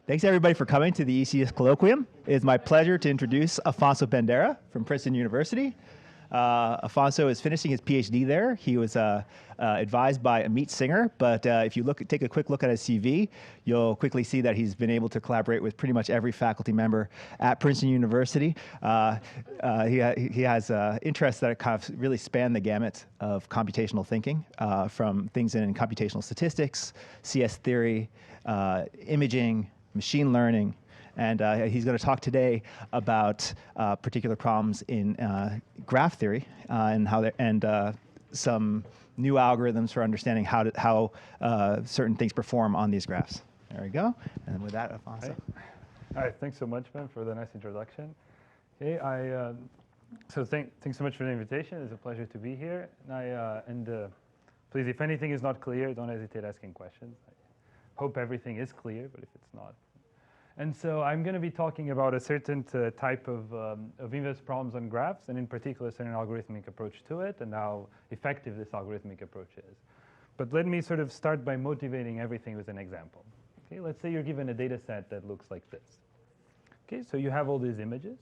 Thanks everybody for coming to the EECS Colloquium. It is my pleasure to introduce Afonso Bandeera from Princeton University. Afonso is finishing his PhD there. He was advised by Amit Singer, but if you take a quick look at his CV, you'll quickly see that he's been able to collaborate with pretty much every faculty member at Princeton University. He has interests that kind of really span the gamut of computational thinking, from things in computational statistics, CS theory, imaging, machine learning, and he's going to talk today about particular problems in graph theory and how some new algorithms for understanding how certain things perform on these graphs. There we go. And with that, Afonso. All right. Thanks so much, Ben, for the nice introduction. Okay, thanks so much for the invitation. It's a pleasure to be here. Please, if anything is not clear, don't hesitate asking questions. I hope everything is clear, but if it's not. And so I'm going to be talking about a certain type of inverse problems on graphs, and in particular, a certain algorithmic approach to it, and how effective this algorithmic approach is. But let me sort of start by motivating everything with an example. Okay, let's say you're given a data set that looks like this. Okay, so you have all these images.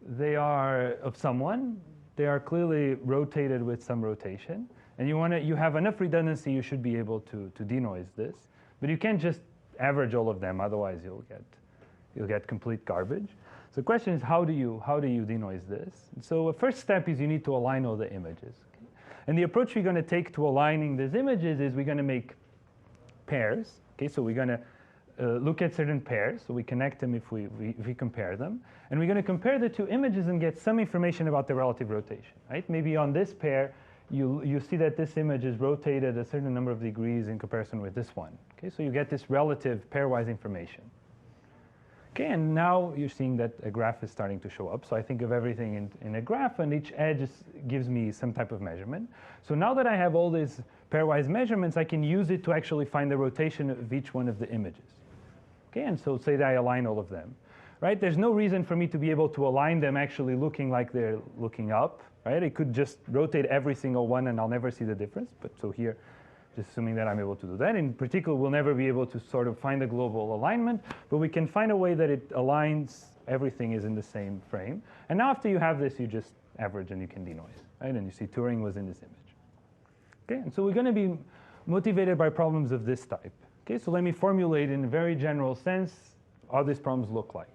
They are of someone. They are clearly rotated with some rotation. And you have enough redundancy, you should be able to denoise this. But you can't just average all of them, otherwise you'll get complete garbage. So the question is, how do you denoise this? And so the first step is you need to align all the images. Okay? And the approach we're going to take to aligning these images is we're going to make pairs. Okay, so we're going to look at certain pairs, so we connect them if we compare them, and we're going to compare the two images and get some information about the relative rotation. Right? Maybe on this pair, you see that this image is rotated a certain number of degrees in comparison with this one. Okay, so you get this relative pairwise information. Okay, and now you're seeing that a graph is starting to show up. So I think of everything in a graph, and each edge gives me some type of measurement. So now that I have all these pairwise measurements, I can use it to actually find the rotation of each one of the images. Okay, and so say that I align all of them. Right? There's no reason for me to be able to align them actually looking like they're looking up. Right? It could just rotate every single one, and I'll never see the difference. But so here, just assuming that I'm able to do that. In particular, we'll never be able to sort of find a global alignment, but we can find a way that it aligns, everything is in the same frame. And now after you have this, you just average and you can denoise. Right? And you see Turing was in this image. Okay, and so we're going to be motivated by problems of this type. Okay, so let me formulate in a very general sense how these problems look like.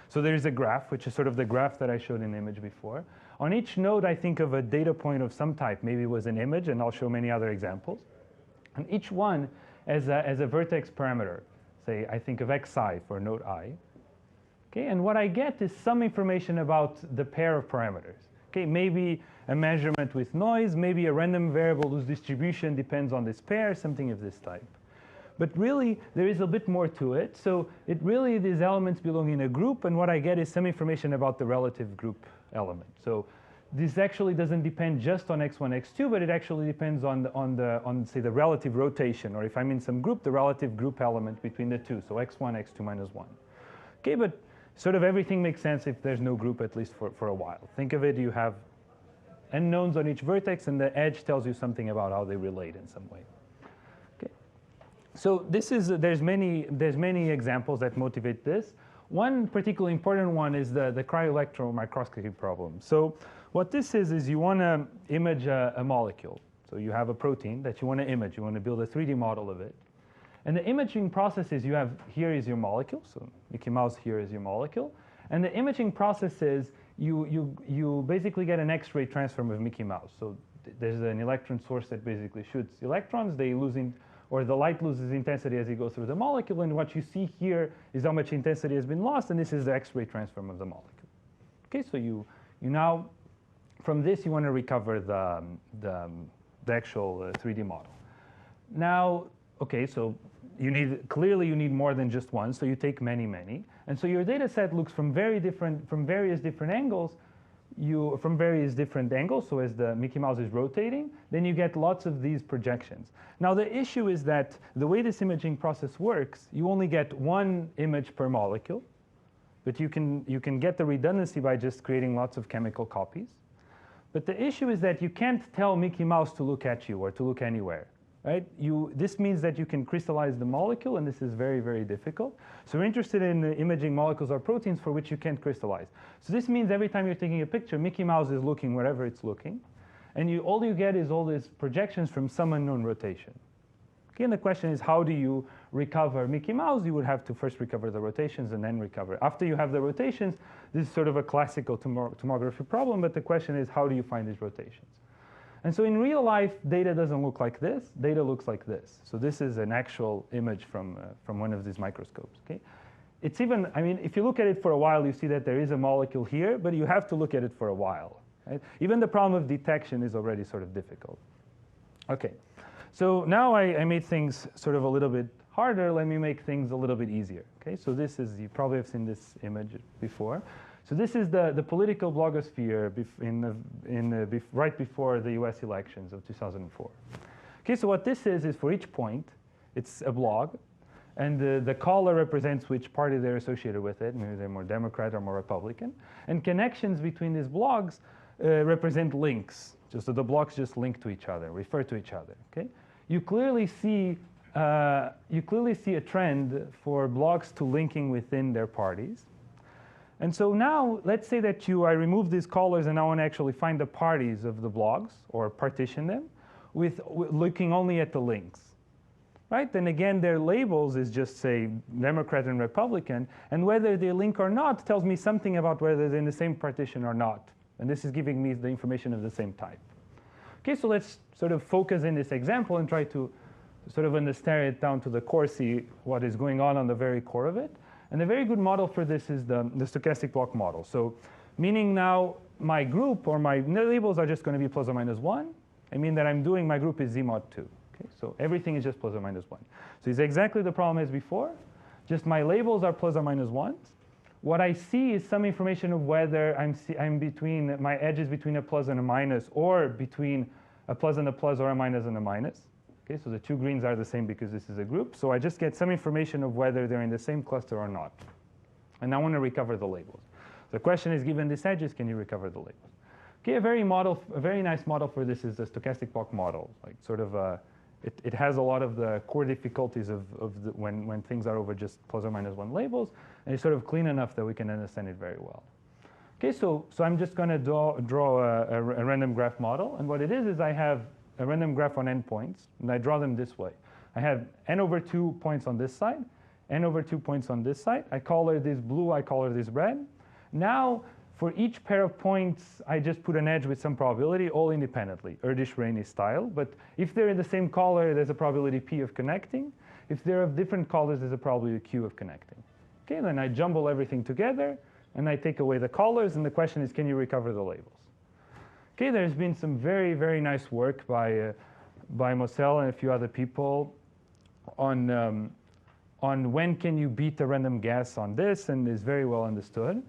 So there is a graph, which is sort of the graph that I showed in the image before. On each node, I think of a data point of some type. Maybe it was an image, and I'll show many other examples. And each one as a vertex parameter. Say, I think of xi for node I. Okay, and what I get is some information about the pair of parameters. Okay, maybe a measurement with noise, maybe a random variable whose distribution depends on this pair, something of this type. But really, there is a bit more to it. So these elements belong in a group, and what I get is some information about the relative group element. So this actually doesn't depend just on x1, x2, but it actually depends on say, the relative rotation, or if I'm in some group, the relative group element between the two. So x1, x2 minus 1. Okay, but sort of everything makes sense if there's no group, at least for a while. Think of it, you have n-knowns on each vertex, and the edge tells you something about how they relate in some way. So there's many examples that motivate this. One particularly important one is the cryo-electron microscopy problem. So what this is you want to image a molecule. So you have a protein that you want to image. You want to build a 3D model of it. And the imaging process is here is your molecule. So Mickey Mouse here is your molecule. And the imaging process is you basically get an X-ray transform of Mickey Mouse. So there's an electron source that basically shoots electrons. Or the light loses intensity as it goes through the molecule, and what you see here is how much intensity has been lost, and this is the X-ray transform of the molecule. Okay, so you now, from this, you want to recover the actual 3D model. Now, okay, so clearly you need more than just one, so you take many, and so your data set looks from various different angles. From various different angles, so as the Mickey Mouse is rotating, then you get lots of these projections. Now the issue is that the way this imaging process works, you only get one image per molecule, but you can get the redundancy by just creating lots of chemical copies. But the issue is that you can't tell Mickey Mouse to look at you or to look anywhere. right? This means that you can crystallize the molecule, and this is very, very difficult. So we're interested in imaging molecules or proteins for which you can't crystallize. So this means every time you're taking a picture, Mickey Mouse is looking wherever it's looking. And all you get is all these projections from some unknown rotation. Okay, and the question is, how do you recover Mickey Mouse? You would have to first recover the rotations and then recover. After you have the rotations, this is sort of a classical tomography problem, but the question is, how do you find these rotations? And so in real life, data doesn't look like this. Data looks like this. So this is an actual image from one of these microscopes. Okay? It's even, I mean, if you look at it for a while, you see that there is a molecule here, but you have to look at it for a while. Right? Even the problem of detection is already sort of difficult. Okay, so now I made things sort of a little bit harder. Let me make things a little bit easier. Okay, so this is, you probably have seen this image before. So this is the political blogosphere right before the US elections of 2004. Okay, so what this is for each point, it's a blog. And the color represents which party they're associated with it. Maybe they're more Democrat or more Republican. And connections between these blogs represent links. Just so the blogs just link to each other, refer to each other. Okay, you clearly see a trend for blogs to linking within their parties. And so now, let's say that I remove these colors and I want to actually find the parties of the blogs or partition them with looking only at the links. Right? Then again, their labels is just say Democrat and Republican, and whether they link or not tells me something about whether they're in the same partition or not. And this is giving me the information of the same type. Okay, so let's sort of focus in this example and try to sort of understand it down to the core, see what is going on the very core of it. And a very good model for this is the stochastic block model. So meaning now my group or my labels are just going to be plus or minus 1. I mean that I'm doing my group is Z mod 2. Okay, so everything is just plus or minus 1. So it's exactly the problem as before. Just my labels are plus or minus 1s. What I see is some information of whether I'm between my edges between a plus and a minus, or between a plus and a plus or a minus and a minus. Okay, so the two greens are the same because this is a group. So I just get some information of whether they're in the same cluster or not. And I want to recover the labels. The question is, given these edges, can you recover the labels? Okay, a very nice model for this is the stochastic block model. Like sort of it has a lot of the core difficulties of when things are over just plus or minus 1 labels, and it's sort of clean enough that we can understand it very well. Okay, so I'm just going to draw a random graph model, and what it is I have a random graph on endpoints, and I draw them this way. I have n over 2 points on this side, n over 2 points on this side. I color this blue, I color this red. Now, for each pair of points, I just put an edge with some probability, all independently, Erdős-Rényi style. But if they're in the same color, there's a probability P of connecting. If they're of different colors, there's a probability Q of connecting. Okay, then I jumble everything together, and I take away the colors, and the question is, can you recover the labels? Okay, there's been some very, very nice work by Mosel and a few other people on when can you beat the random guess on this, and is very well understood.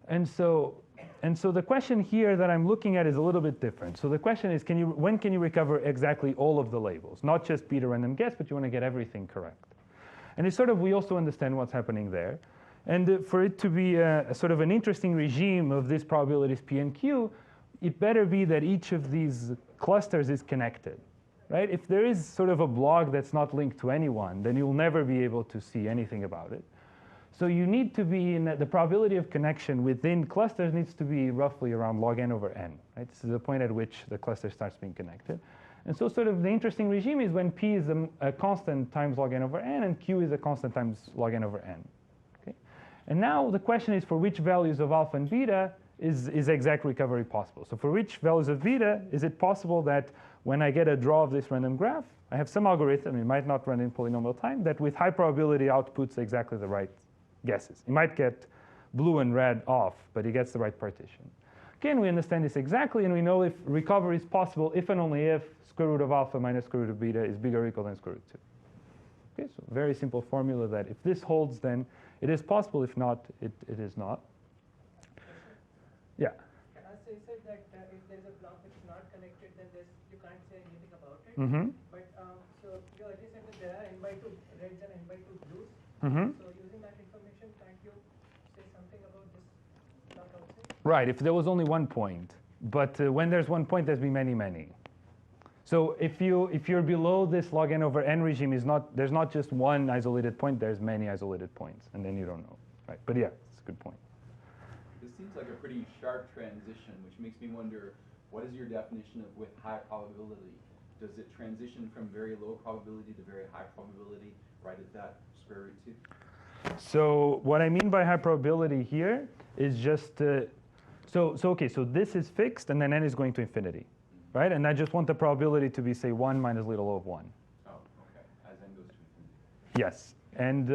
And so the question here that I'm looking at is a little bit different. So the question is, when can you recover exactly all of the labels? Not just beat a random guess, but you want to get everything correct. And it's sort of, we also understand what's happening there. And for it to be a sort of an interesting regime of these probabilities P and Q, it better be that each of these clusters is connected, right? If there is sort of a blog that's not linked to anyone, then you'll never be able to see anything about it. So you need to be in the probability of connection within clusters needs to be roughly around log n over n, right? This is the point at which the cluster starts being connected. And so sort of the interesting regime is when P is a constant times log n over n, and Q is a constant times log n over n. Okay? And now the question is, for which values of alpha and beta is exact recovery possible? So for which values of beta is it possible that when I get a draw of this random graph, I have some algorithm, it might not run in polynomial time, that with high probability outputs exactly the right guesses. You might get blue and red off, but it gets the right partition. Again, we understand this exactly, and we know if recovery is possible if and only if square root of alpha minus square root of beta is bigger or equal than square root 2. Okay, so very simple formula that if this holds, then it is possible. If not, it is not. Yeah? As you said that if there is a block which is not connected, then you can't say anything about it. Mm-hmm. But so you already said that there are n by 2 reds and n by 2 blues. Mm-hmm. So using that information, can't you say something about this block outside? Right, if there was only 1 point. But when there's 1 point, there's been many, many. So if you're below this log n over n regime, there's not just one isolated point, there's many isolated points, and then you don't know, right? But yeah, it's a good point. This seems like a pretty sharp transition, which makes me wonder, what is your definition of with high probability? Does it transition from very low probability to very high probability right at that square root 2? So what I mean by high probability here is just, okay, so this is fixed, and then n is going to infinity, right? And I just want the probability to be, say, 1 minus little o of 1. Oh, okay, as n goes to infinity. Yes, and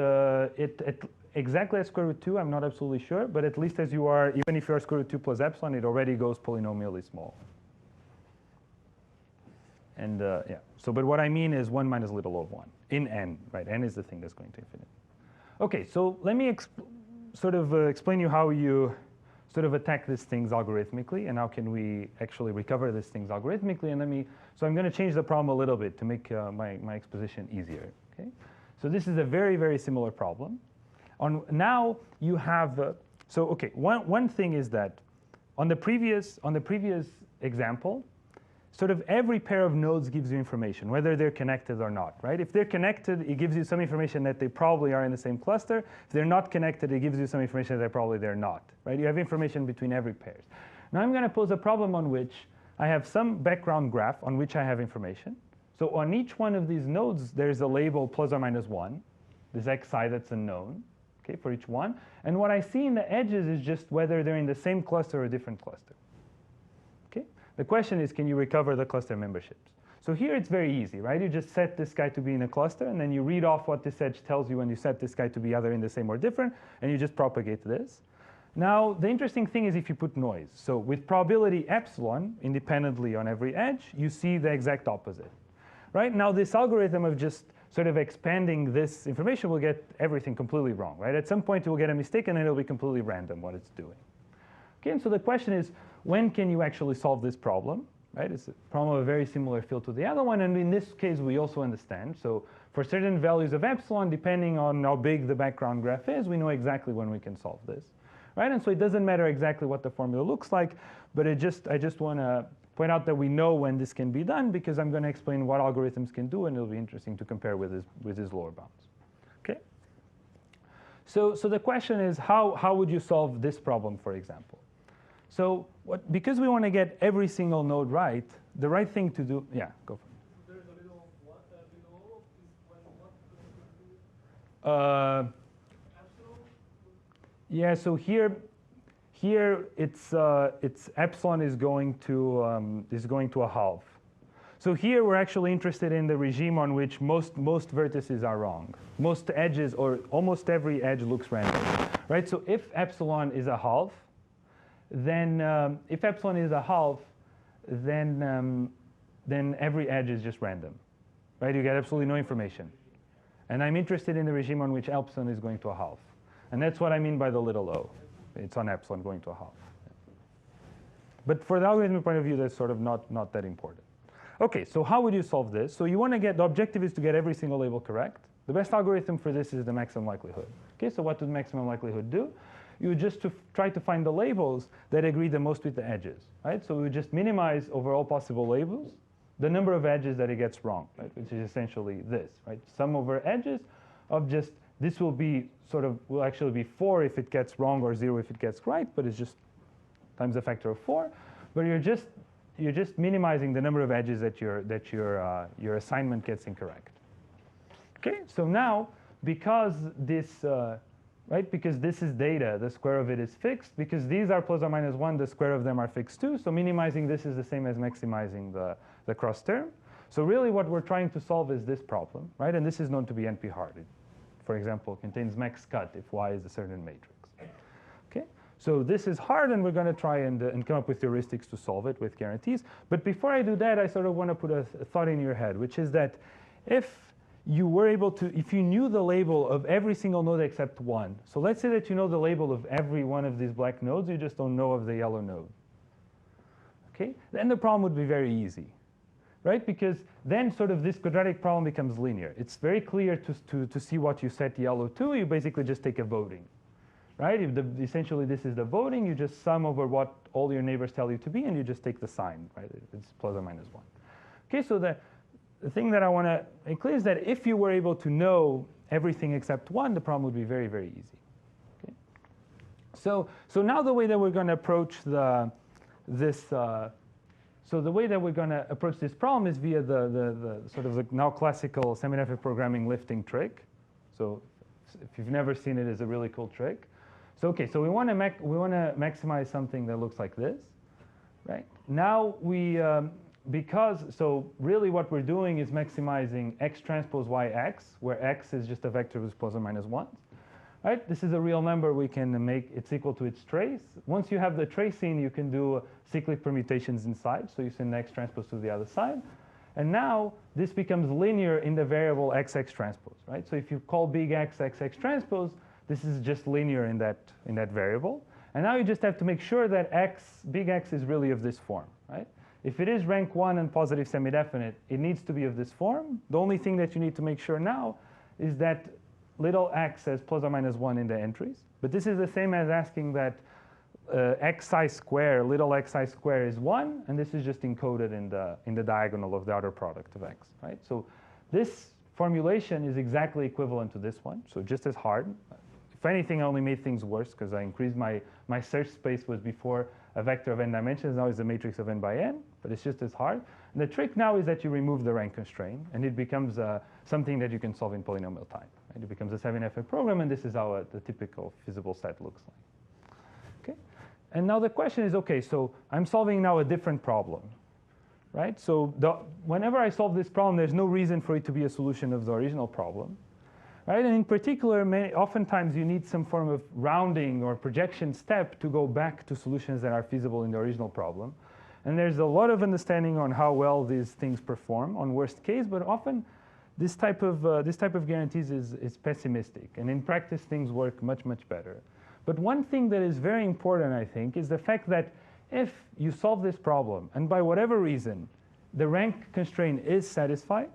exactly at square root 2, I'm not absolutely sure, but at least as you are, even if you are square root 2 plus epsilon, it already goes polynomially small. And yeah, so but what I mean is 1 minus little o of 1 in n, right? N is the thing that's going to infinity. Okay, so let me explain you how you sort of attack these things algorithmically, and how can we actually recover these things algorithmically. And so I'm going to change the problem a little bit to make my exposition easier. Okay, so this is a very, very similar problem. Now you have, so okay, one thing is that on the previous example, sort of every pair of nodes gives you information, whether they're connected or not, right? If they're connected, it gives you some information that they probably are in the same cluster. If they're not connected, it gives you some information that they're not, right? You have information between every pairs. Now I'm going to pose a problem on which I have some background graph on which I have information. So on each one of these nodes, there's a label plus or minus 1, this xi that's unknown, okay, for each one. And what I see in the edges is just whether they're in the same cluster or a different cluster. The question is, can you recover the cluster memberships? So here it's very easy, right? You just set this guy to be in a cluster, and then you read off what this edge tells you when you set this guy to be either in the same or different, and you just propagate this. Now, the interesting thing is if you put noise. So with probability epsilon, independently on every edge, you see the exact opposite, right? Now, this algorithm of just sort of expanding this information will get everything completely wrong, right? At some point, it will get a mistake, and then it'll be completely random what it's doing. Okay, and so the question is, when can you actually solve this problem, right? It's a problem of a very similar field to the other one, and in this case, we also understand. So for certain values of epsilon, depending on how big the background graph is, we know exactly when we can solve this, right? And so it doesn't matter exactly what the formula looks like, but I just want to point out that we know when this can be done, because I'm going to explain what algorithms can do, and it'll be interesting to compare with his lower bounds. Okay? So the question is, how would you solve this problem, for example? So because we want to get every single node right, the right thing to do, yeah, go for it. There's a little what below is what epsilon? Yeah, so here it's epsilon is going to a half. So here we're actually interested in the regime on which most vertices are wrong. Most edges, or almost every edge, looks random, right? So if epsilon is a half, then then every edge is just random, right? You get absolutely no information. And I'm interested in the regime on which epsilon is going to a half. And that's what I mean by the little o. It's on epsilon going to a half. But for the algorithmic point of view, that's sort of not that important. OK, so how would you solve this? So you want to the objective is to get every single label correct. The best algorithm for this is the maximum likelihood. OK, so what would maximum likelihood do? You would just try to find the labels that agree the most with the edges, right? So we would just minimize over all possible labels the number of edges that it gets wrong, right? Which is essentially this, right? Sum over edges of just, this will actually be 4 if it gets wrong, or 0 if it gets right, but it's just times a factor of 4. But you're just minimizing the number of edges that your assignment gets incorrect. Okay, so now because this because this is data, the square of it is fixed. Because these are plus or minus 1, the square of them are fixed too. So minimizing this is the same as maximizing the cross term. So really what we're trying to solve is this problem, right? And this is known to be NP-hard. It, for example, contains max cut if Y is a certain matrix. Okay, so this is hard, and we're going to try and come up with heuristics to solve it with guarantees. But before I do that, I sort of want to put a thought in your head, which is that if you were able to, if you knew the label of every single node except one. So let's say that you know the label of every one of these black nodes, you just don't know of the yellow node. Okay, then the problem would be very easy, right? Because then sort of this quadratic problem becomes linear. It's very clear to see what you set yellow to. You basically just take a voting, right? Essentially, this is the voting. You just sum over what all your neighbors tell you to be, and you just take the sign, right? It's plus or minus 1. Okay, so the thing that I want to make clear is that if you were able to know everything except one, the problem would be very, very easy. Okay? So now the way that we're going to approach this problem is via the sort of the now classical semi-definite programming lifting trick. So if you've never seen it, it's a really cool trick. So okay, so we want to maximize something that looks like this, right? Now so really what we're doing is maximizing x transpose yx, where x is just a vector with plus or minus 1. Right? This is a real number we can make it's equal to its trace. Once you have the tracing, you can do cyclic permutations inside. So you send x transpose to the other side. And now this becomes linear in the variable xx transpose, right? So if you call big X xx transpose, this is just linear in that variable. And now you just have to make sure that big X is really of this form, right? If it is rank 1 and positive semi-definite, it needs to be of this form. The only thing that you need to make sure now is that little x has plus or minus 1 in the entries. But this is the same as asking that xi square, little xi square is 1, and this is just encoded in the diagonal of the outer product of x, right? So this formulation is exactly equivalent to this one, so just as hard. If anything, I only made things worse because I increased my search space was before a vector of n dimensions, now it's a matrix of n by n, but it's just as hard. And the trick now is that you remove the rank constraint, and it becomes something that you can solve in polynomial time. Right? It becomes a 7FA program, and this is how the typical feasible set looks like. Okay? And now the question is, okay, so I'm solving now a different problem. Right? So whenever I solve this problem, there's no reason for it to be a solution of the original problem. Right? And in particular, oftentimes you need some form of rounding or projection step to go back to solutions that are feasible in the original problem. And there's a lot of understanding on how well these things perform on worst case, but often this type of guarantees is pessimistic. And in practice, things work much, much better. But one thing that is very important, I think, is the fact that if you solve this problem, and by whatever reason, the rank constraint is satisfied,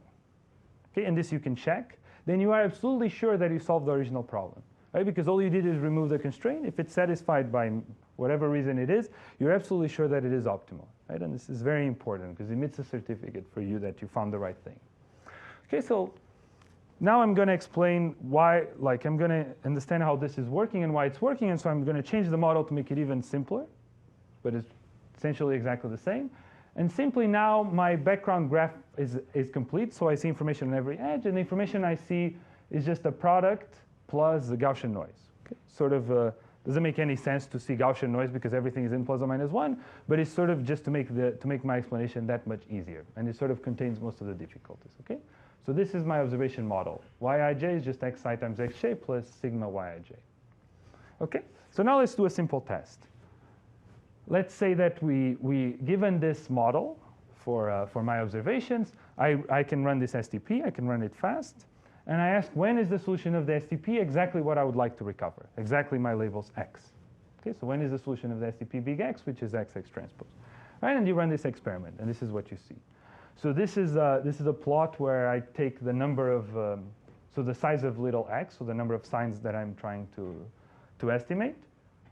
okay, and this you can check, then you are absolutely sure that you solved the original problem, right? Because all you did is remove the constraint. If it's satisfied by whatever reason it is, you're absolutely sure that it is optimal, right? And this is very important because it emits a certificate for you that you found the right thing. Okay, so now I'm going to explain why, like I'm going to understand how this is working and why it's working, and so I'm going to change the model to make it even simpler, but it's essentially exactly the same. And simply now my background graph is complete, so I see information on every edge, and the information I see is just a product plus the Gaussian noise. Okay? Sort of doesn't make any sense to see Gaussian noise because everything is in plus or minus 1, but it's sort of just to make my explanation that much easier, and it sort of contains most of the difficulties. Okay? So this is my observation model. Yij is just xi times xj plus sigma yij. Okay? So now let's do a simple test. Let's say that given this model for my observations, I can run this STP, I can run it fast, and I ask when is the solution of the STP exactly what I would like to recover, exactly my labels x. Okay, so when is the solution of the STP big X, which is xx transpose. Right, and you run this experiment, and this is what you see. So this is a plot where I take the number of, so the size of little x, so the number of signs that I'm trying to estimate.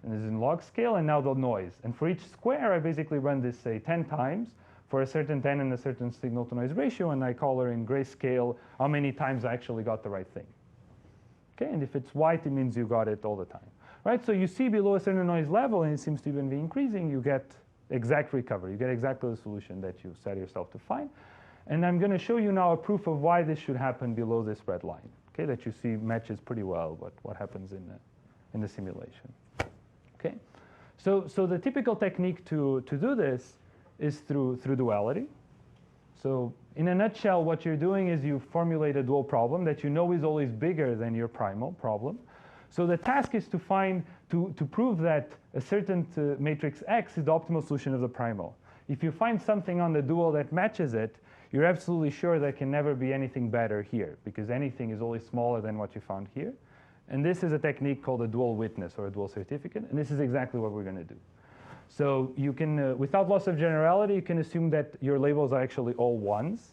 And this is in log scale, and now the noise. And for each square, I basically run this, say, 10 times for a certain 10 and a certain signal-to-noise ratio, and I color in grayscale how many times I actually got the right thing. Okay, and if it's white, it means you got it all the time. Right, so you see below a certain noise level, and it seems to even be increasing, you get exact recovery. You get exactly the solution that you set yourself to find. And I'm going to show you now a proof of why this should happen below this red line, okay, that you see matches pretty well what happens in the simulation. Okay, so the typical technique to do this is through duality. So in a nutshell, what you're doing is you formulate a dual problem that you know is always bigger than your primal problem. So the task is to prove that a certain matrix X is the optimal solution of the primal. If you find something on the dual that matches it, you're absolutely sure there can never be anything better here, because anything is always smaller than what you found here. And this is a technique called a dual witness or a dual certificate, and this is exactly what we're going to do. So you can, without loss of generality, you can assume that your labels are actually all ones.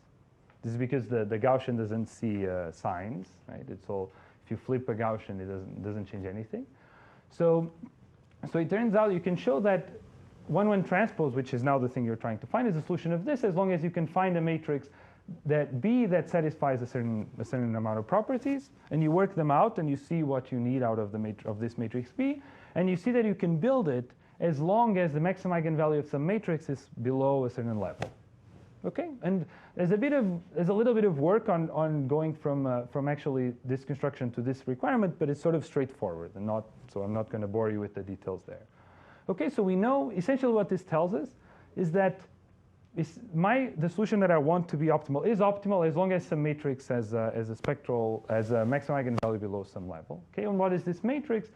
This is because the Gaussian doesn't see signs, right? It's all, if you flip a Gaussian, it doesn't change anything. So it turns out you can show that 1 transpose, which is now the thing you're trying to find, is a solution of this, as long as you can find a matrix that B that satisfies a certain amount of properties, and you work them out, and you see what you need out of this matrix B, and you see that you can build it as long as the maximum eigenvalue of some matrix is below a certain level. Okay, and there's a little bit of work on going from actually this construction to this requirement, but it's sort of straightforward, and so I'm not going to bore you with the details there. Okay, so we know essentially what this tells us is that the solution that I want to be optimal is optimal as long as some matrix has a maximum eigenvalue below some level. Okay, and what is this matrix?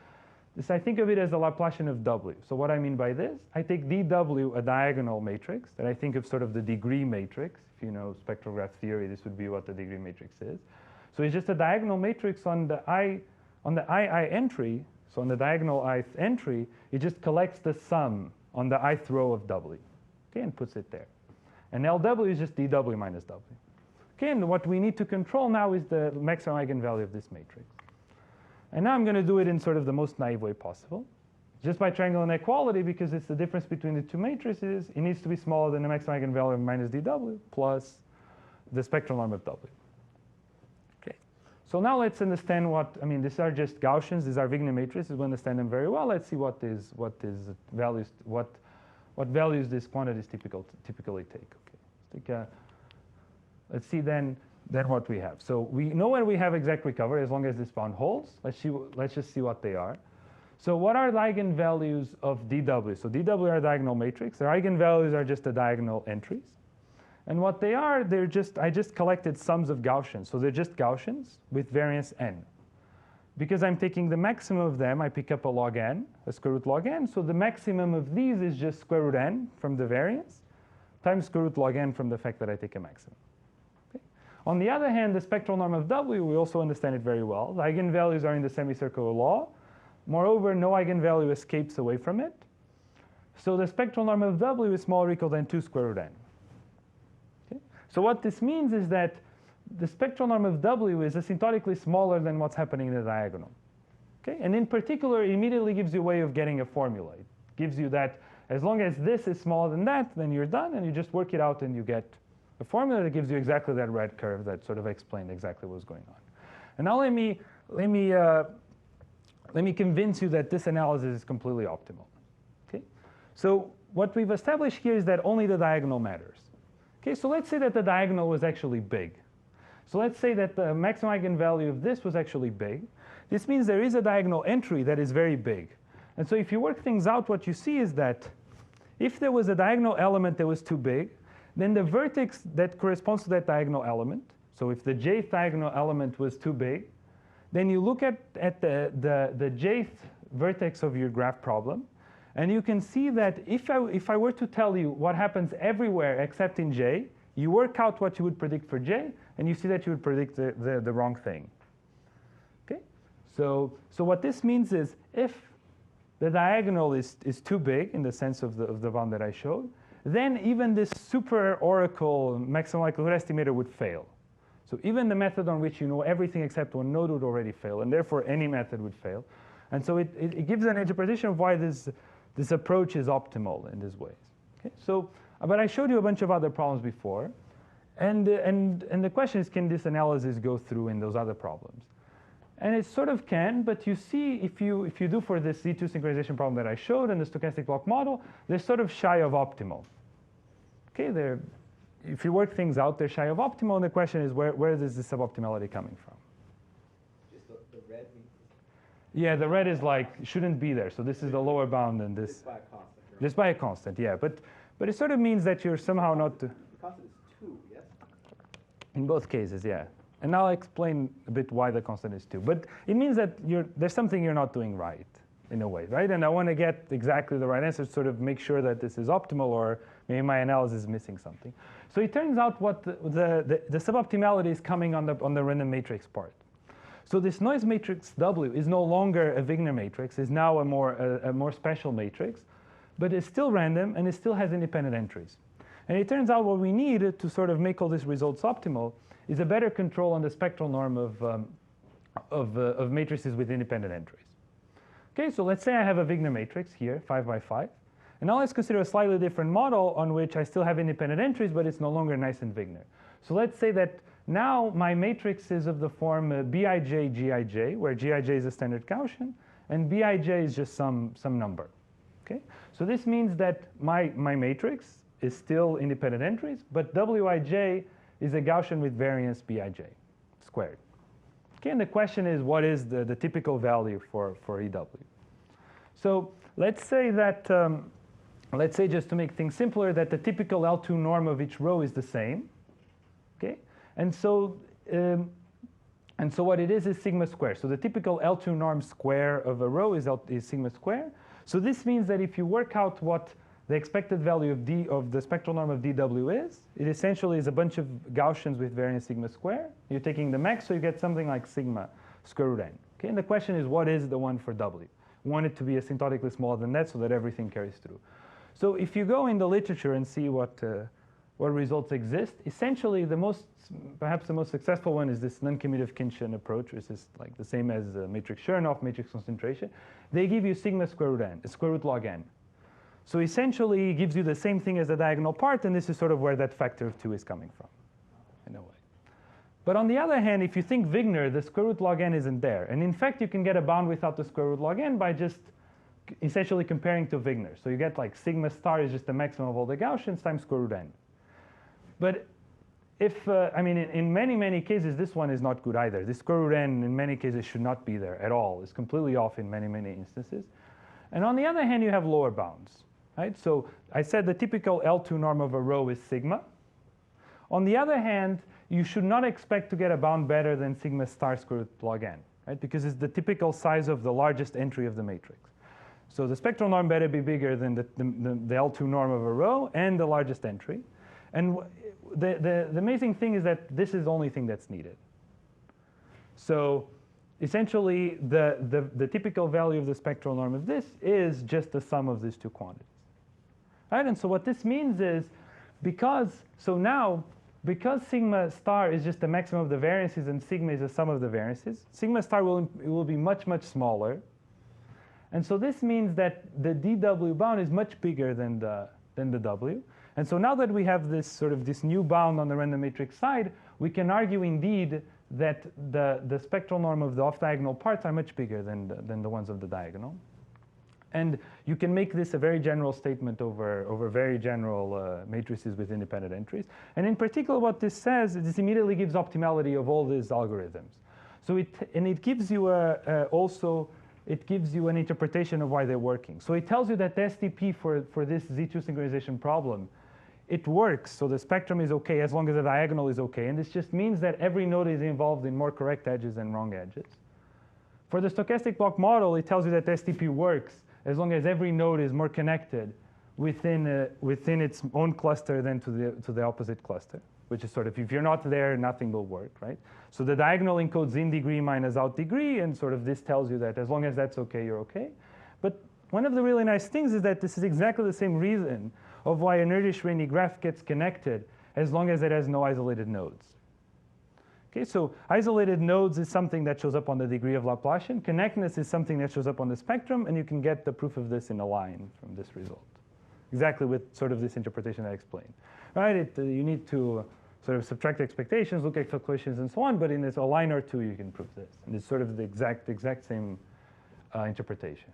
I think of it as the Laplacian of W. So what I mean by this, I take dW, a diagonal matrix, that I think of sort of the degree matrix. If you know spectrograph theory, this would be what the degree matrix is. So it's just a diagonal matrix on the II entry. So on the diagonal ith entry, it just collects the sum on the ith row of W, okay, and puts it there. And LW is just dW minus W. Okay, and what we need to control now is the maximum eigenvalue of this matrix. And now I'm going to do it in sort of the most naive way possible. Just by triangle inequality, because it's the difference between the two matrices, it needs to be smaller than the maximum eigenvalue of minus dW plus the spectral norm of W. Okay. So now let's understand these are just Gaussians, these are Wigner matrices, we understand them very well. Let's see what values these quantities typically take. Okay. Let's see then what we have. So we know where we have exact recovery as long as this bound holds. Let's just see what they are. So what are the eigenvalues of dW? So dW are a diagonal matrix. Their eigenvalues are just the diagonal entries. And what they are, I just collected sums of Gaussians. So they're just Gaussians with variance n. Because I'm taking the maximum of them, I pick up a log n, a square root log n. So the maximum of these is just square root n from the variance times square root log n from the fact that I take a maximum. On the other hand, the spectral norm of W, we also understand it very well. The eigenvalues are in the semicircular law. Moreover, no eigenvalue escapes away from it. So the spectral norm of W is smaller or equal than 2 square root n. Okay? So what this means is that the spectral norm of W is asymptotically smaller than what's happening in the diagonal. Okay? And in particular, it immediately gives you a way of getting a formula. It gives you that as long as this is smaller than that, then you're done, and you just work it out and you get a formula that gives you exactly that red curve that sort of explained exactly what was going on. And now let me convince you that this analysis is completely optimal. Okay? So what we've established here is that only the diagonal matters. Okay, so let's say that the diagonal was actually big. So let's say that the maximum eigenvalue of this was actually big. This means there is a diagonal entry that is very big. And so if you work things out, what you see is that if there was a diagonal element that was too big, then the vertex that corresponds to that diagonal element, so if the jth diagonal element was too big, then you look at the jth vertex of your graph problem, and you can see that if I were to tell you what happens everywhere except in J, you work out what you would predict for J, and you see that you would predict the wrong thing. Okay? So what this means is if the diagonal is too big in the sense of the bound that I showed, then even this super oracle maximum likelihood estimator would fail. So even the method on which you know everything except one node would already fail, and therefore any method would fail. And so it gives an interpretation of why this approach is optimal in these ways. Okay? So, but I showed you a bunch of other problems before, and the question is, can this analysis go through in those other problems? And it sort of can, but you see if you do for this Z2 synchronization problem that I showed and the stochastic block model, they're sort of shy of optimal. Okay, if you work things out, they're shy of optimal, and the question is where is this suboptimality coming from? Just the red means? Yeah, the red is like, shouldn't be there. So this is the lower bound, and this. Just by a constant. Right? Just by a constant, yeah. But it sort of means that you're somehow not. The constant is 2, yes? In both cases, yeah. And I'll explain a bit why the constant is 2. But it means that there's something you're not doing right, in a way, right? And I want to get exactly the right answer to sort of make sure that this is optimal, or maybe my analysis is missing something. So it turns out what the suboptimality is coming on the random matrix part. So this noise matrix W is no longer a Wigner matrix, is now a more special matrix, but it's still random and it still has independent entries. And it turns out what we need to sort of make all these results optimal is a better control on the spectral norm of matrices with independent entries. Okay, so let's say I have a Wigner matrix here, 5 by 5, And now let's consider a slightly different model on which I still have independent entries, but it's no longer nice and Wigner. So let's say that now my matrix is of the form Bij, Gij, where Gij is a standard Gaussian, and Bij is just some number. Okay? So this means that my matrix is still independent entries, but Wij is a Gaussian with variance Bij squared. Okay, and the question is, what is the typical value for EW? So let's say that, let's say just to make things simpler, that the typical L2 norm of each row is the same. Okay, and so what it is sigma square. So the typical L2 norm square of a row is sigma square. So this means that if you work out what the expected value of the spectral norm of dW is, it essentially is a bunch of Gaussians with variance sigma square. You're taking the max, so you get something like sigma square root n. Okay, and the question is, what is the one for W? We want it to be asymptotically smaller than that so that everything carries through. So if you go in the literature and see what results exist, essentially perhaps the most successful one is this non-commutative Khinchin approach, which is like the same as matrix Chernoff, matrix concentration. They give you sigma square root n, square root log n. So essentially it gives you the same thing as the diagonal part, and this is sort of where that factor of 2 is coming from, in a way. But on the other hand, if you think Wigner, the square root log n isn't there. And in fact, you can get a bound without the square root log n by just essentially comparing to Wigner. So you get like sigma star is just the maximum of all the Gaussians times square root n. But if, I mean, in many, many cases, this one is not good either. This square root n, in many cases, should not be there at all. It's completely off in many, many instances. And on the other hand, you have lower bounds, right? So I said the typical L2 norm of a row is sigma. On the other hand, you should not expect to get a bound better than sigma star square root log n, right? Because it's the typical size of the largest entry of the matrix. So the spectral norm better be bigger than the L2 norm of a row and the largest entry. And the amazing thing is that this is the only thing that's needed. So essentially, the typical value of the spectral norm of this is just the sum of these two quantities. Right? And so what this means is, because sigma star is just the maximum of the variances and sigma is the sum of the variances, sigma star will be much, much smaller. And so this means that the dW bound is much bigger than the W. And so now that we have this new bound on the random matrix side, we can argue indeed that the spectral norm of the off-diagonal parts are much bigger than the ones of the diagonal. And you can make this a very general statement over very general matrices with independent entries. And in particular, what this says, this immediately gives optimality of all these algorithms. So it gives you it gives you an interpretation of why they're working. So it tells you that the STP for this Z2 synchronization problem, it works. So the spectrum is OK as long as the diagonal is OK. And this just means that every node is involved in more correct edges than wrong edges. For the stochastic block model, it tells you that the STP works as long as every node is more connected within its own cluster than to the opposite cluster, which is sort of, if you're not there, nothing will work, right? So the diagonal encodes in degree minus out degree, and sort of this tells you that as long as that's OK, you're OK. But one of the really nice things is that this is exactly the same reason of why an Erdős-Rényi graph gets connected as long as it has no isolated nodes. Okay, so isolated nodes is something that shows up on the degree of Laplacian. Connectedness is something that shows up on the spectrum, and you can get the proof of this in a line from this result. Exactly with sort of this interpretation I explained. Right? You need to sort of subtract expectations, look at calculations, and so on, but in a line or two, you can prove this. And it's sort of the exact same interpretation.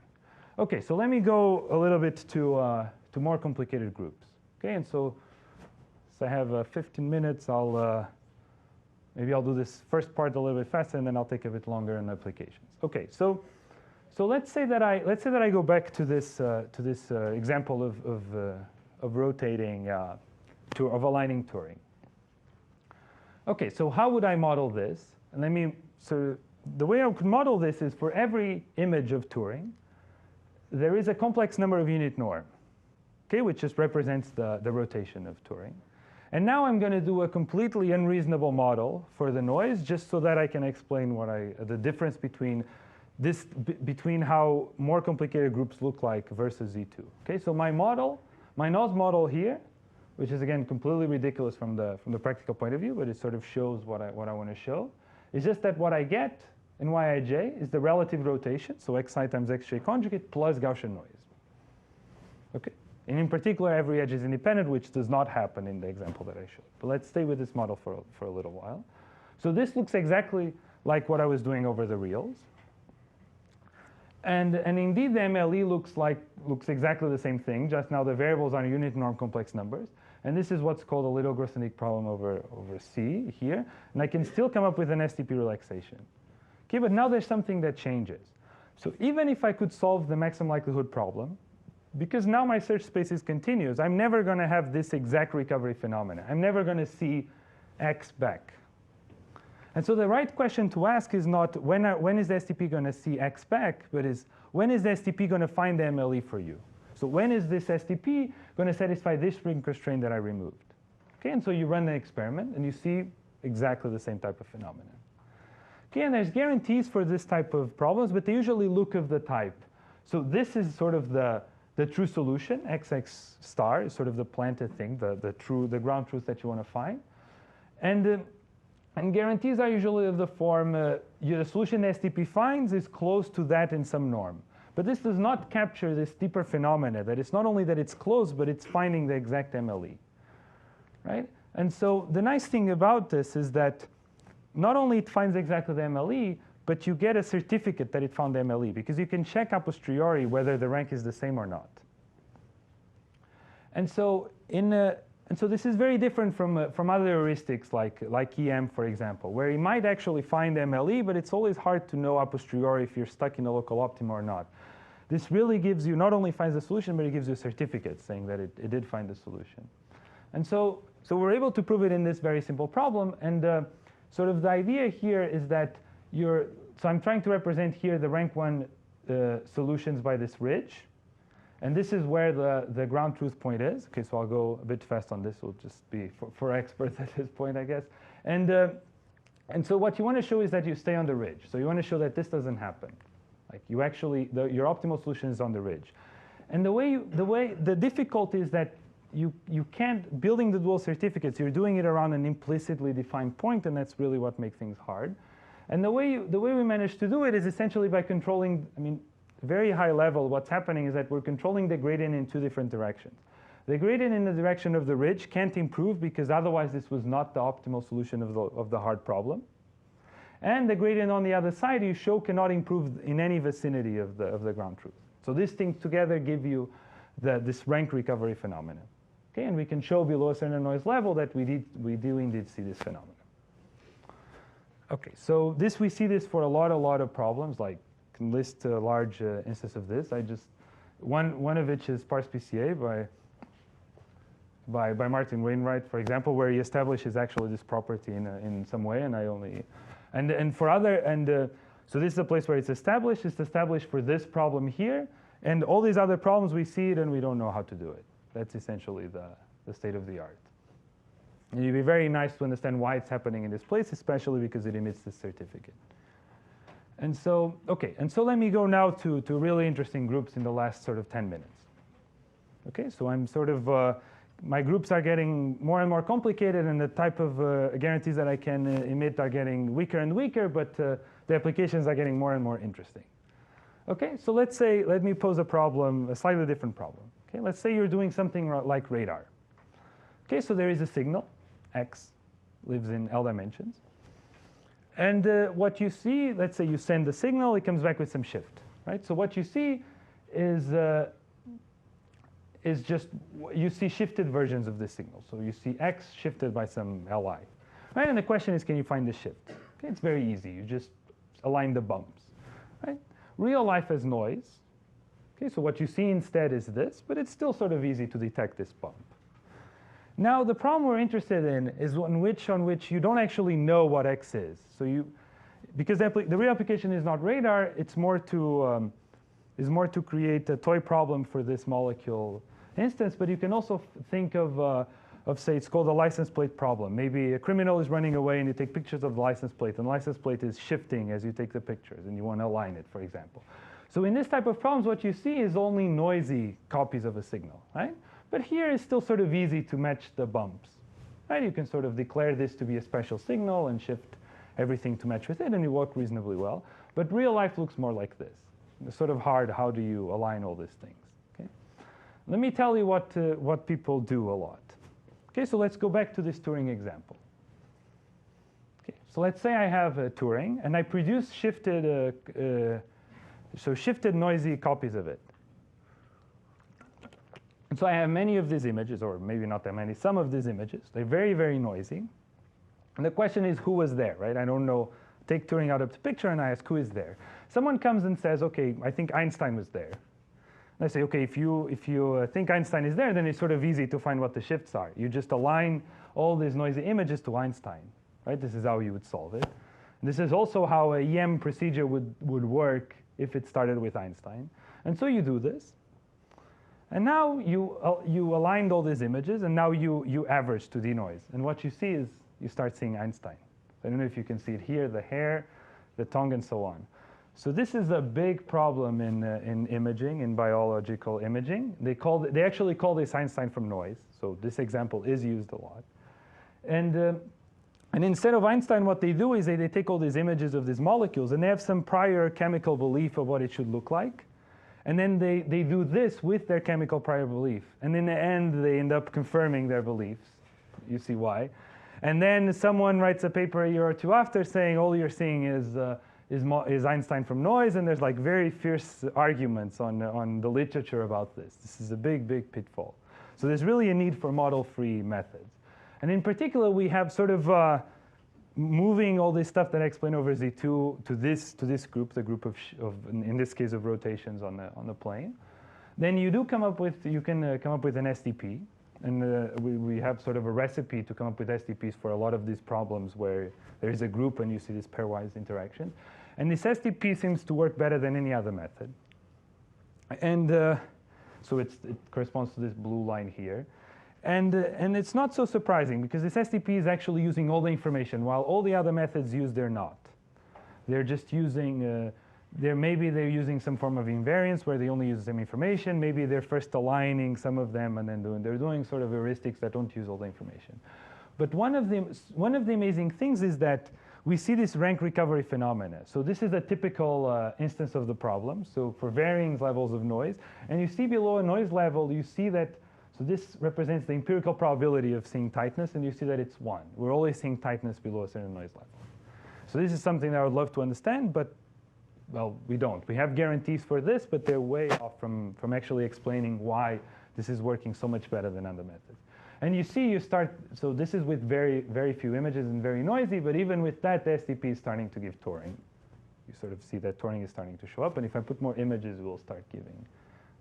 OK, so let me go a little bit to more complicated groups. OK, and so I have 15 minutes. Maybe I'll do this first part a little bit faster, and then I'll take a bit longer in applications. OK, so let's say that I go back to this example of rotating of aligning Turing. OK, so how would I model this? And so the way I could model this is for every image of Turing, there is a complex number of unit norm, okay, which just represents the rotation of Turing. And now I'm going to do a completely unreasonable model for the noise, just so that I can explain the difference between how more complicated groups look like versus Z2. Okay, so my noise model here, which is again completely ridiculous from the practical point of view, but it sort of shows what I want to show, is just that what I get in Yij is the relative rotation, so xi times xj conjugate plus Gaussian noise. Okay, And in particular, every edge is independent, which does not happen in the example that I showed. But let's stay with this model for a little while. So this looks exactly like what I was doing over the reals. And indeed, the MLE looks exactly the same thing, just now the variables are unit norm complex numbers. And this is what's called a logarithmic problem over C here. And I can still come up with an STP relaxation. Okay, but now there's something that changes. So even if I could solve the maximum likelihood problem, because now my search space is continuous, I'm never going to have this exact recovery phenomena. I'm never going to see X back. And so the right question to ask is not when is the STP going to see X back, but is when is the STP going to find the MLE for you? So when is this STP going to satisfy this spring constraint that I removed? Okay, and so you run the experiment, and you see exactly the same type of phenomenon. Okay, and there's guarantees for this type of problems, but they usually look of the type. So this is sort of the true solution. XX star is sort of the planted thing, the ground truth that you want to find. And guarantees are usually of the form, the solution the STP finds is close to that in some norm. But this does not capture this deeper phenomena, that it's not only that it's close, but it's finding the exact MLE, right? And so the nice thing about this is that not only it finds exactly the MLE, but you get a certificate that it found the MLE, because you can check a posteriori whether the rank is the same or not. And so this is very different from other heuristics like EM, for example, where you might actually find MLE, but it's always hard to know a posteriori if you're stuck in a local optima or not. This really gives you, not only finds the solution, but it gives you a certificate saying that it did find the solution. And so we're able to prove it in this very simple problem. And sort of the idea here is that so I'm trying to represent here the rank 1 solutions by this ridge. And this is where the ground truth point is. Okay, so I'll go a bit fast on this. It'll just be for experts at this point, I guess. And so what you want to show is that you stay on the ridge. So you want to show that this doesn't happen. Like you actually, your optimal solution is on the ridge. And the difficulty is that you can't, building the dual certificates, you're doing it around an implicitly defined point, and that's really what makes things hard. And the way we managed to do it is essentially by controlling, very high level, what's happening is that we're controlling the gradient in two different directions. The gradient in the direction of the ridge can't improve because otherwise this was not the optimal solution of the hard problem. And the gradient on the other side you show cannot improve in any vicinity of the ground truth. So these things together give you this rank recovery phenomenon. Okay, and we can show below a certain noise level that we do indeed see this phenomenon. Okay, so we see this for a lot of problems, like can list a large instance of this. One of which is sparse PCA by Martin Wainwright, for example, where he establishes actually this property in some way, so this is a place where it's established. It's established for this problem here, and all these other problems we see it and we don't know how to do it. That's essentially the state of the art. And it'd be very nice to understand why it's happening in this place, especially because it emits this certificate. And so, okay, and so let me go now to really interesting groups in the last sort of 10 minutes. Okay, so I'm sort of, my groups are getting more and more complicated, and the type of guarantees that I can emit are getting weaker and weaker, but the applications are getting more and more interesting. Okay, so let me pose a slightly different problem. Okay, let's say you're doing something like radar. Okay, so there is a signal, X lives in L dimensions. And what you see, let's say you send the signal, it comes back with some shift, right? So what you see is just, you see shifted versions of this signal. So you see X shifted by some Li, right? And the question is, can you find the shift? Okay, it's very easy. You just align the bumps, right? Real life has noise. Okay, so what you see instead is this, but it's still sort of easy to detect this bump. Now, the problem we're interested in is on which you don't actually know what X is. So because the real application is not radar, it's more to create a toy problem for this molecule instance. But you can also think of say, it's called a license plate problem. Maybe a criminal is running away and you take pictures of the license plate, and the license plate is shifting as you take the pictures, and you want to align it, for example. So in this type of problems, what you see is only noisy copies of a signal, right? But here it's still sort of easy to match the bumps, right? You can sort of declare this to be a special signal and shift everything to match with it, and it works reasonably well. But real life looks more like this. It's sort of hard, how do you align all these things, okay? let me tell you what people do a lot. Okay, so let's go back to this Turing example. Okay, so let's say I have a Turing, and I produce shifted noisy copies of it. And so I have many of these images, or maybe not that many, some of these images. They're very, very noisy. And the question is, who was there, right? I don't know. Take Turing out of the picture, and I ask, who is there? Someone comes and says, OK, I think Einstein was there. And I say, OK, if you think Einstein is there, then it's sort of easy to find what the shifts are. You just align all these noisy images to Einstein, right? This is how you would solve it. And this is also how a EM procedure would work if it started with Einstein. And so you do this. And now you aligned all these images, and now you average to denoise. And what you see is you start seeing Einstein. I don't know if you can see it here, the hair, the tongue, and so on. So this is a big problem in imaging, in biological imaging. They actually call this Einstein from noise. So this example is used a lot. And instead of Einstein, what they do is they take all these images of these molecules, and they have some prior chemical belief of what it should look like. And then they do this with their chemical prior belief. And in the end, they end up confirming their beliefs. You see why. And then someone writes a paper a year or two after saying all you're seeing is Einstein from noise, and there's like very fierce arguments on the literature about this. This is a big, big pitfall. So there's really a need for model-free methods. And in particular, we have sort of moving all this stuff that I explained over Z2 to this group, the group of in this case of rotations on the plane. Then you can come up with an SDP. And we have sort of a recipe to come up with SDPs for a lot of these problems where there is a group and you see this pairwise interaction. And this SDP seems to work better than any other method. And so it corresponds to this blue line here. And it's not so surprising, because this SDP is actually using all the information, while all the other methods they're not. They're just using maybe they're using some form of invariance where they only use the same information. Maybe they're first aligning some of them and then they're doing sort of heuristics that don't use all the information. But one of the amazing things is that we see this rank recovery phenomena. So this is a typical instance of the problem. So for varying levels of noise, and you see below a noise level, you see that. So this represents the empirical probability of seeing tightness, and you see that it's 1. We're always seeing tightness below a certain noise level. So this is something that I would love to understand, but well, we don't. We have guarantees for this, but they're way off from actually explaining why this is working so much better than other methods. And you see, so this is with very, very few images and very noisy, but even with that, the SDP is starting to give Turing. You sort of see that Turing is starting to show up, and if I put more images, we'll start giving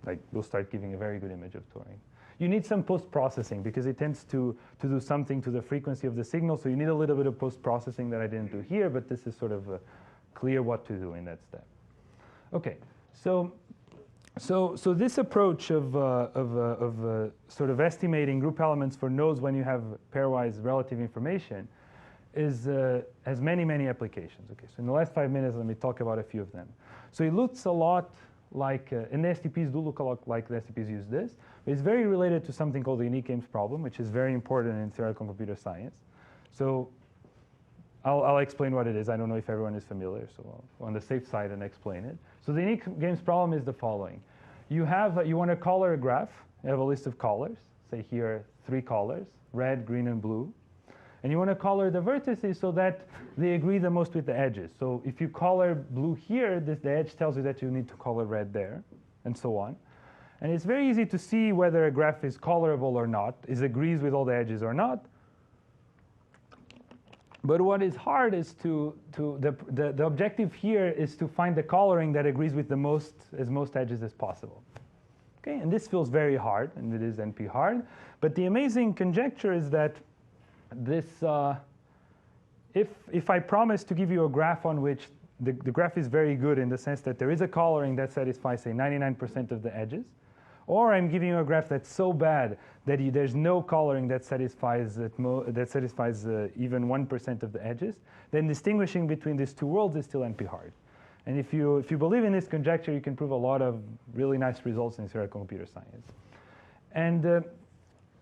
a very good image of Turing. You need some post-processing, because it tends to do something to the frequency of the signal, so you need a little bit of post-processing that I didn't do here, but this is sort of clear what to do in that step. Okay, so this approach of sort of estimating group elements for nodes when you have pairwise relative information has many, many applications. Okay, so in the last 5 minutes, let me talk about a few of them. So it looks a lot like, and the STPs do look a lot like the STPs use this, but it's very related to something called the unique games problem, which is very important in theoretical computer science. So I'll explain what it is. I don't know if everyone is familiar, so I'll, on the safe side, and explain it. So the unique games problem is the following. You want to color a graph. You have a list of colors. Say here 3 colors, red, green, and blue. And you want to color the vertices so that they agree the most with the edges. So if you color blue here, the edge tells you that you need to color red there, and so on. And it's very easy to see whether a graph is colorable or not, agrees with all the edges or not. But what is hard is the objective here is to find the coloring that agrees with most edges as possible. Okay, and this feels very hard, and it is NP hard. But the amazing conjecture is that this, if I promise to give you a graph on which the graph is very good in the sense that there is a coloring that satisfies, say, 99% of the edges, or I'm giving you a graph that's so bad that there's no coloring that satisfies even 1% of the edges, then distinguishing between these two worlds is still NP hard. And if you believe in this conjecture, you can prove a lot of really nice results in theoretical computer science.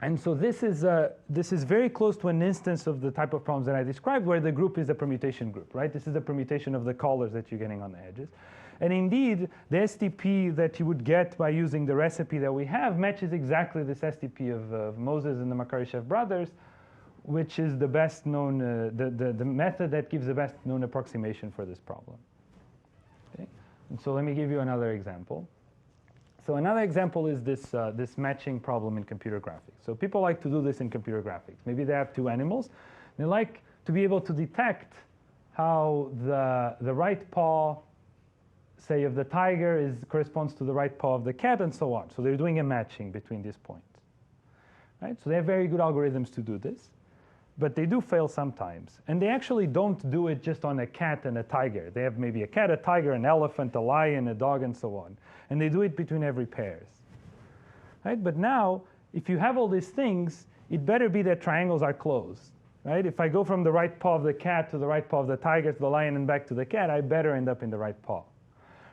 And so this is very close to an instance of the type of problems that I described, where the group is a permutation group, right? This is a permutation of the colors that you're getting on the edges. And indeed, the STP that you would get by using the recipe that we have matches exactly this STP of Moses and the Makarishev brothers, which is the best known, the method that gives the best known approximation for this problem. Okay? And so let me give you another example. So another example is this, this matching problem in computer graphics. So people like to do this in computer graphics. Maybe they have two animals. They like to be able to detect how the right paw, say, of the tiger corresponds to the right paw of the cat, and so on. So they're doing a matching between these points. Right? So they have very good algorithms to do this. But they do fail sometimes. And they actually don't do it just on a cat and a tiger. They have maybe a cat, a tiger, an elephant, a lion, a dog, and so on. And they do it between every pairs. Right? But now, if you have all these things, it better be that triangles are closed. Right? If I go from the right paw of the cat to the right paw of the tiger to the lion and back to the cat, I better end up in the right paw.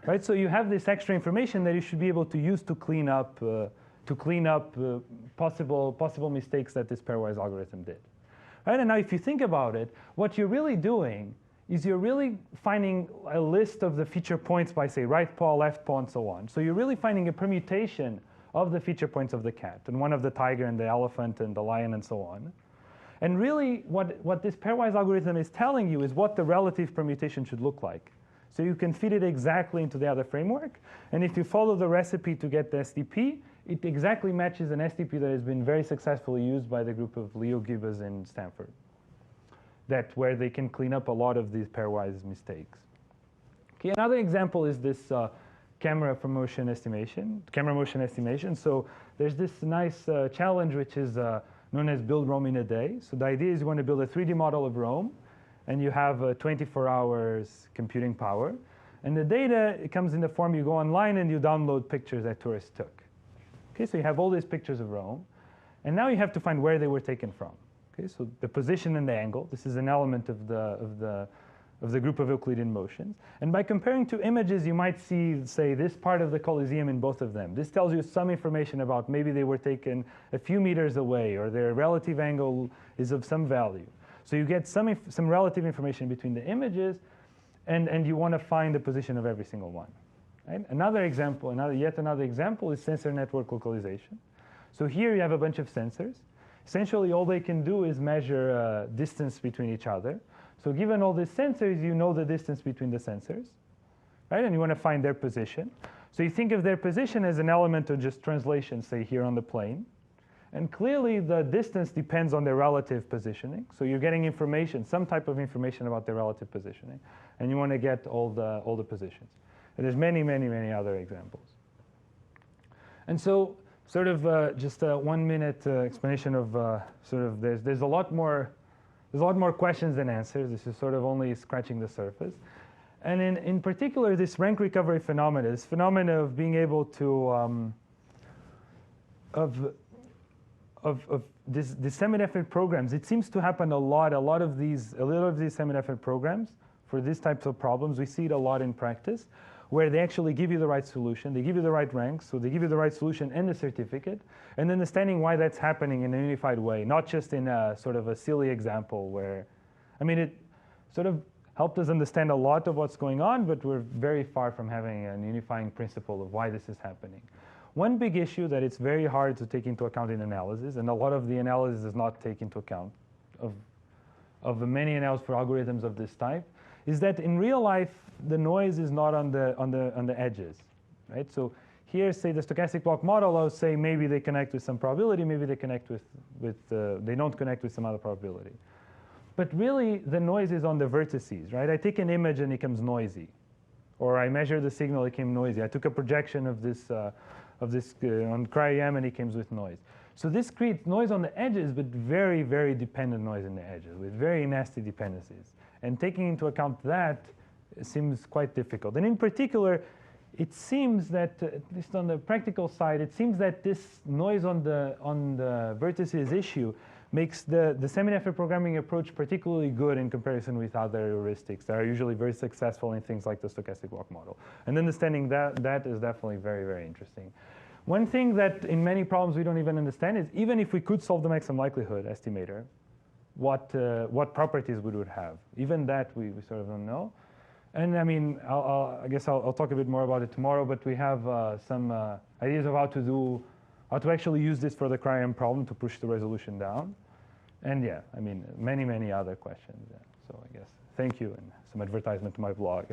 Right? So you have this extra information that you should be able to use to clean up, possible mistakes that this pairwise algorithm did. Right? And now if you think about it, what you're really doing is you're really finding a list of the feature points by, say, right paw, left paw, and so on. So you're really finding a permutation of the feature points of the cat, and one of the tiger and the elephant and the lion and so on. And really what this pairwise algorithm is telling you is what the relative permutation should look like. So you can fit it exactly into the other framework. And if you follow the recipe to get the STP, it exactly matches an STP that has been very successfully used by the group of Leo Gibbas in Stanford, where they can clean up a lot of these pairwise mistakes. Okay, another example is this camera motion estimation. So there's this nice challenge which is known as build Rome in a day. So the idea is you want to build a 3D model of Rome, and you have 24 hours computing power. And the data, it comes in the form you go online and you download pictures that tourists took. Okay, so you have all these pictures of Rome, and now you have to find where they were taken from. Okay, so the position and the angle. This is an element of the group of Euclidean motions. And by comparing two images, you might see, say, this part of the Colosseum in both of them. This tells you some information about maybe they were taken a few meters away, or their relative angle is of some value. So you get some relative information between the images, and you want to find the position of every single one. Right? Another example, yet another example is sensor network localization. So here you have a bunch of sensors. Essentially, all they can do is measure distance between each other. So given all these sensors, you know the distance between the sensors, right? And you want to find their position. So you think of their position as an element of just translation, say, here on the plane. And clearly, the distance depends on their relative positioning. So you're getting information, some type of information about their relative positioning. And you want to get all the positions. And there's many, many, many other examples. And so sort of just a 1 minute explanation of there's a lot more questions than answers. This is sort of only scratching the surface. And in particular, this rank recovery phenomena, this phenomena of being able to of these semi-definite programs, it seems to happen a lot. A lot of these semi-definite programs for these types of problems, we see it a lot in practice, where they actually give you the right solution, they give you the right rank, so they give you the right solution and the certificate, and understanding why that's happening in a unified way, not just in a sort of a silly example where, I mean, it sort of helped us understand a lot of what's going on, but we're very far from having an unifying principle of why this is happening. One big issue that it's very hard to take into account in analysis, and a lot of the analysis does not take into account of the many analyses for algorithms of this type, is that in real life, the noise is not on the edges, right? So here, say the stochastic block model, I'll say maybe they connect with some probability, maybe they connect they don't connect with some other probability. But really, the noise is on the vertices, right? I take an image and it becomes noisy, or I measure the signal, it came noisy. I took a projection of this on cryo-EM and it comes with noise. So this creates noise on the edges, but very, very dependent noise in the edges with very nasty dependencies. And taking into account that seems quite difficult. And in particular, it seems that, at least on the practical side, it seems that this noise on the vertices issue makes the semi-definite programming approach particularly good in comparison with other heuristics that are usually very successful in things like the stochastic block model. And understanding that is definitely very, very interesting. One thing that in many problems we don't even understand is even if we could solve the maximum likelihood estimator, what properties we would have. Even that we sort of don't know. And I mean, I guess I'll talk a bit more about it tomorrow, but we have some ideas of how to actually use this for the cryo-EM problem to push the resolution down. And yeah, I mean, many other questions. Yeah. So I guess, thank you, and some advertisement to my blog.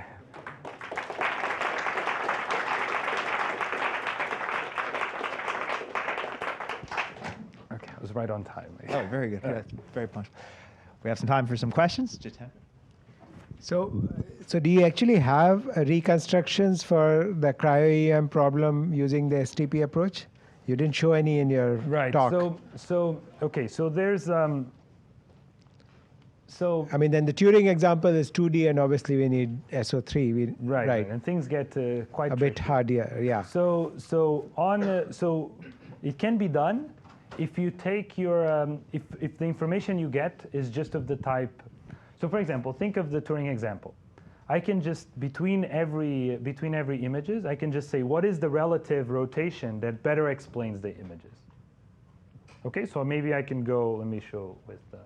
Okay, I was right on time. Oh, very good. Yeah, very punctual. We have some time for some questions. Jiten? So do you actually have reconstructions for the cryo-EM problem using the STP approach? You didn't show any in your talk. Okay, so there's I mean, then the Turing example is 2D, and obviously we need SO3. right, and things get quite a bit harder, yeah. So it can be done if you take your if the information you get is just of the type. So for example, think of the Turing example. I can just between every images, I can just say what is the relative rotation that better explains the images. Okay, so maybe I can go. Let me show with the.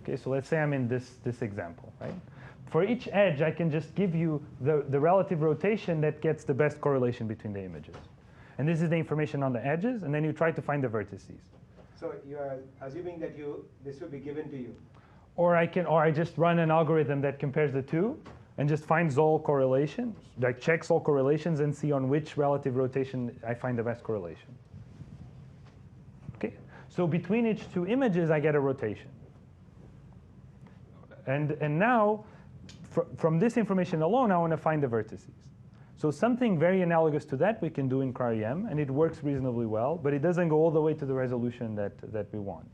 Okay, so let's say I'm in this example, right? For each edge, I can just give you the relative rotation that gets the best correlation between the images. And this is the information on the edges, and then you try to find the vertices. So you are assuming that this will be given to you. Or I just run an algorithm that compares the two and just finds all correlations, like checks all correlations and see on which relative rotation I find the best correlation. Okay, so between each two images, I get a rotation. And now, from this information alone, I want to find the vertices. So something very analogous to that we can do in cryo-EM, and it works reasonably well, but it doesn't go all the way to the resolution that we want.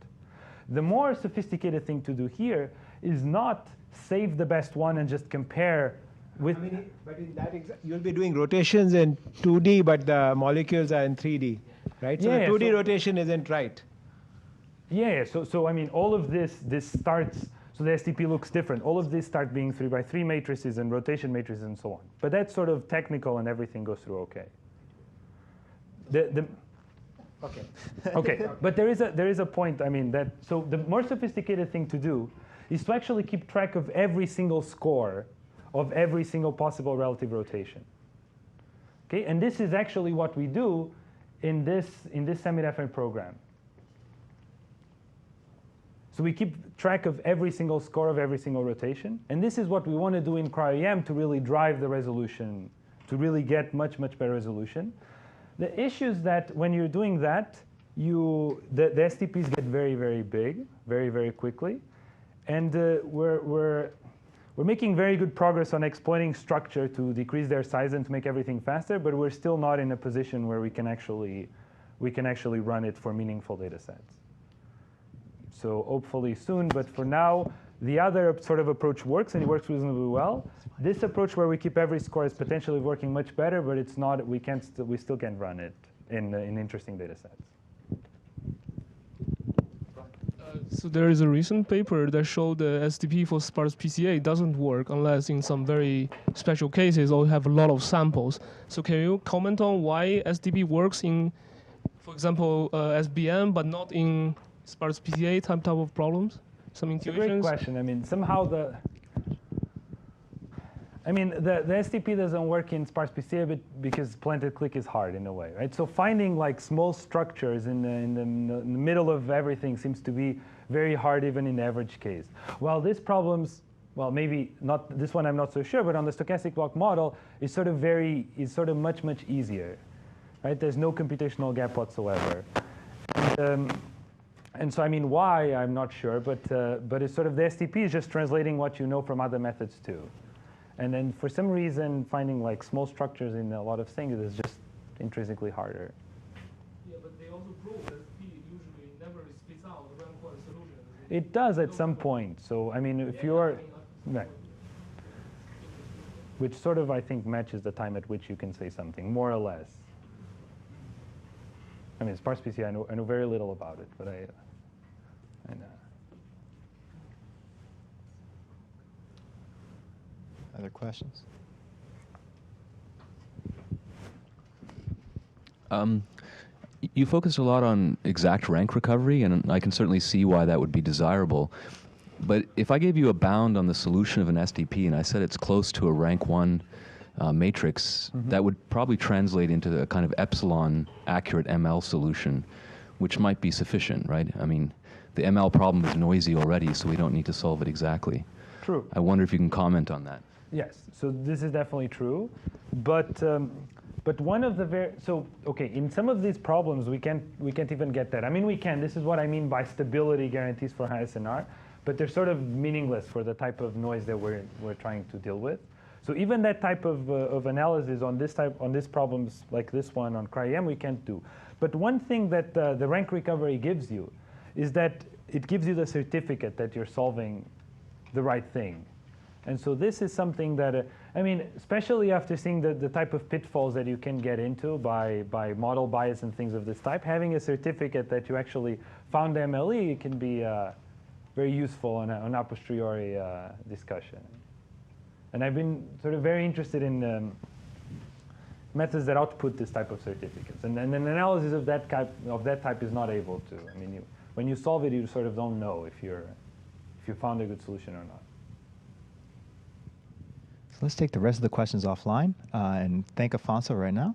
The more sophisticated thing to do here is not save the best one and just compare with. I mean, but in that you'll be doing rotations in 2D, but the molecules are in 3D, right? So Yeah, the 2D rotation isn't right. Yeah, so I mean, all of this starts. So the STP looks different. All of these start being 3x3 matrices and rotation matrices and so on. But that's sort of technical, and everything goes through okay. Okay, but there is a point. I mean so the more sophisticated thing to do is to actually keep track of every single score of every single possible relative rotation. Okay, and this is actually what we do in this semi-definite program. So we keep track of every single score of every single rotation. And this is what we want to do in cryo-EM to really drive the resolution, to really get much better resolution. The issue is that when you're doing that, the STPs get very big, very quickly. And we're making very good progress on exploiting structure to decrease their size and to make everything faster, but we're still not in a position where we can actually run it for meaningful data sets. So hopefully soon, but for now, the other sort of approach works, and it works reasonably well. This approach where we keep every score is potentially working much better, but it's not. We still can't run it in interesting data sets. So there is a recent paper that showed the STP for sparse PCA doesn't work unless in some very special cases or have a lot of samples. So can you comment on why STP works in, for example, SBM, but not in sparse PCA type of problems? Some intuitions? It's a great question. I mean, somehow the STP doesn't work in sparse PCA, but because planted click is hard in a way, right? So finding like small structures in the middle of everything seems to be very hard even in the average case. While these problems, well, maybe not this one, I'm not so sure, but on the stochastic block model is sort of much easier, right? There's no computational gap whatsoever. And so, I mean, why, I'm not sure, but it's sort of the STP is just translating what you know from other methods too. And then for some reason, finding like small structures in a lot of things is just intrinsically harder. Yeah, but they also prove that STP usually never spits out the rank-wise solution. It does at some point. So, I mean, if you're, right. Which sort of, I think, matches the time at which you can say something, more or less. I mean, sparse PCA, I know very little about it, but I know. Other questions? You focused a lot on exact rank recovery, and I can certainly see why that would be desirable. But if I gave you a bound on the solution of an SDP and I said it's close to a rank 1 matrix, that would probably translate into a kind of epsilon accurate ML solution, which might be sufficient, right? I mean, the ML problem is noisy already, so we don't need to solve it exactly. True. I wonder if you can comment on that. Yes, so this is definitely true, but one of the okay, in some of these problems we can't even get that. I mean, we can. This is what I mean by stability guarantees for high SNR, but they're sort of meaningless for the type of noise that we're trying to deal with. So even that type of analysis on these problems like this one on cryo-EM we can't do. But one thing that the rank recovery gives you is that it gives you the certificate that you're solving the right thing. And so this is something that, I mean, especially after seeing the type of pitfalls that you can get into by model bias and things of this type, having a certificate that you actually found MLE can be very useful on a posteriori discussion. And I've been sort of very interested in methods that output this type of certificates. And an analysis of that type is not able to. I mean, when you solve it, you sort of don't know if you found a good solution or not. So let's take the rest of the questions offline and thank Afonso right now.